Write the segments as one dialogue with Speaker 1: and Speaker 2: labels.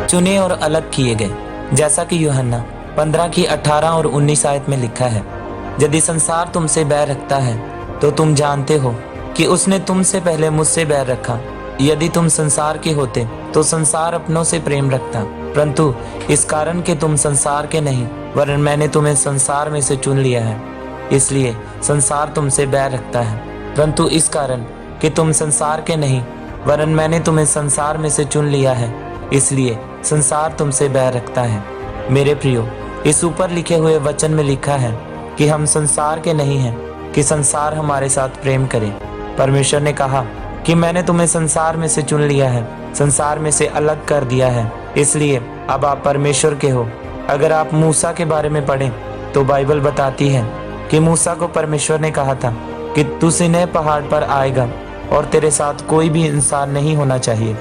Speaker 1: चुने और अलग किए गए, जैसा कि यूहन्ना 15 की 18 और 19 आयत में लिखा है। यदि संसार तुमसे बैर रखता है तो तुम जानते हो कि उसने तुमसे पहले मुझसे बैर रखा। यदि तुम संसार के होते तो संसार अपनों से प्रेम रखता, परंतु इस कारण कि तुम संसार के नहीं वरन मैंने तुम्हें संसार में से चुन लिया है, इसलिए संसार तुमसे बैर रखता है। परंतु इस कारण कि तुम संसार के नहीं वरन मैंने तुम्हें संसार में से चुन लिया है, इसलिए संसार तुमसे बैर रखता है। मेरे प्रियो, इस ऊपर लिखे हुए वचन में लिखा है कि हम संसार के नहीं हैं कि संसार हमारे साथ प्रेम करे। परमेश्वर ने कहा कि मैंने तुम्हें संसार में से चुन लिया है, संसार में से अलग कर दिया है, इसलिए अब आप परमेश्वर के हो। अगर आप मूसा के बारे में पढ़ें तो बाइबल बताती है कि मूसा को परमेश्वर ने कहा था कि तू सीनै पहाड़ पर आएगा और तेरे साथ कोई भी इंसान नहीं होना चाहिए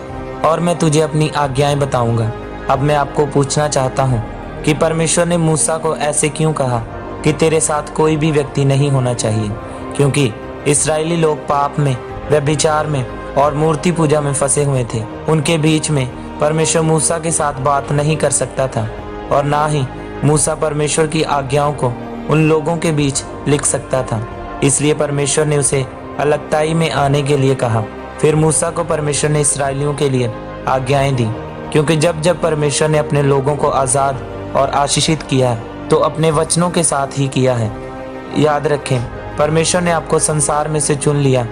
Speaker 1: और मैं तुझे अपनी आज्ञाएं बताऊंगा। अब मैं आपको पूछना चाहता हूँ कि परमेश्वर ने मूसा को ऐसे क्यों कहा कि तेरे साथ कोई भी व्यक्ति नहीं होना चाहिए? क्योंकि इस्राएली लोग पाप में, व्यभिचार में और मूर्ति पूजा में फंसे हुए थे। उनके बीच में परमेश्वर मूसा के साथ बात नहीं कर सकता था और ना ही मूसा परमेश्वर की आज्ञाओं को उन लोगों के बीच लिख सकता था। इसलिए परमेश्वर ने उसे अलगताई में आने के लिए कहा। फिर मूसा को परमेश्वर ने इस्राएलियों के लिए आज्ञाएं दी, क्योंकि जब जब परमेश्वर ने अपने लोगों को आज़ाद और आशीषित किया है तो अपने वचनों के साथ ही किया है। याद रखें, परमेश्वर ने आपको संसार में से चुन लिया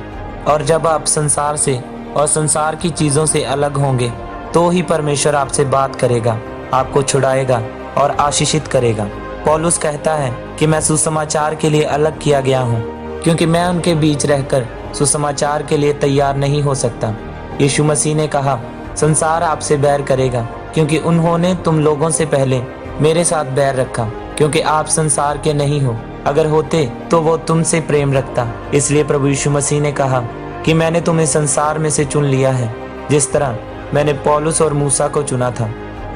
Speaker 1: और जब आप संसार से और संसार की चीज़ों से अलग होंगे तो ही परमेश्वर आपसे बात करेगा, आपको छुड़ाएगा और आशीषित करेगा। पौलुस कहता है कि मैं सुसमाचार के लिए अलग किया गया हूँ, क्योंकि मैं उनके बीच रहकर सुसमाचार के लिए तैयार नहीं हो सकता। यीशु मसीह ने कहा, संसार आपसे बैर करेगा क्योंकि उन्होंने तुम लोगों से पहले मेरे साथ बैर रखा, क्योंकि आप संसार के नहीं हो। अगर होते तो वो तुमसे प्रेम रखता। इसलिए प्रभु यीशु मसीह ने कहा कि मैंने तुम्हें संसार में से चुन लिया है, जिस तरह मैंने पौलुस और मूसा को चुना था।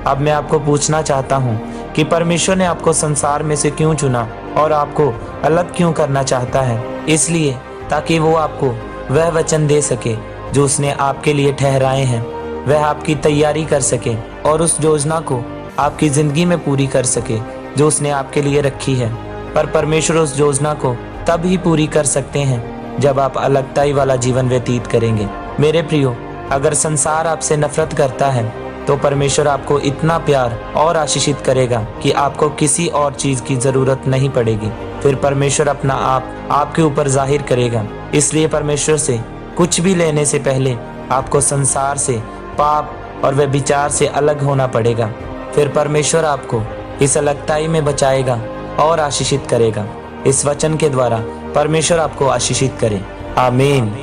Speaker 1: अब मैं आपको पूछना चाहता हूँ कि परमेश्वर ने आपको संसार में से क्यों चुना और आपको अलग क्यों करना चाहता है? इसलिए ताकि वो आपको वह वचन दे सके जो उसने आपके लिए ठहराए हैं, वह आपकी तैयारी कर सके और उस योजना को आपकी जिंदगी में पूरी कर सके जो उसने आपके लिए रखी है। पर परमेश्वर उस योजना को तब ही पूरी कर सकते हैं जब आप अलगताई वाला जीवन व्यतीत करेंगे। मेरे प्रियो, अगर संसार आपसे नफरत करता है तो परमेश्वर आपको इतना प्यार और आशीषित करेगा कि आपको किसी और चीज की जरूरत नहीं पड़ेगी। फिर परमेश्वर अपना आप आपके ऊपर जाहिर करेगा। इसलिए परमेश्वर से कुछ भी लेने से पहले आपको संसार से, पाप और व्यभिचार से अलग होना पड़ेगा। फिर परमेश्वर आपको इस अलगताई में बचाएगा और आशीषित करेगा। इस वचन के द्वारा परमेश्वर आपको आशीषित करे। आमीन।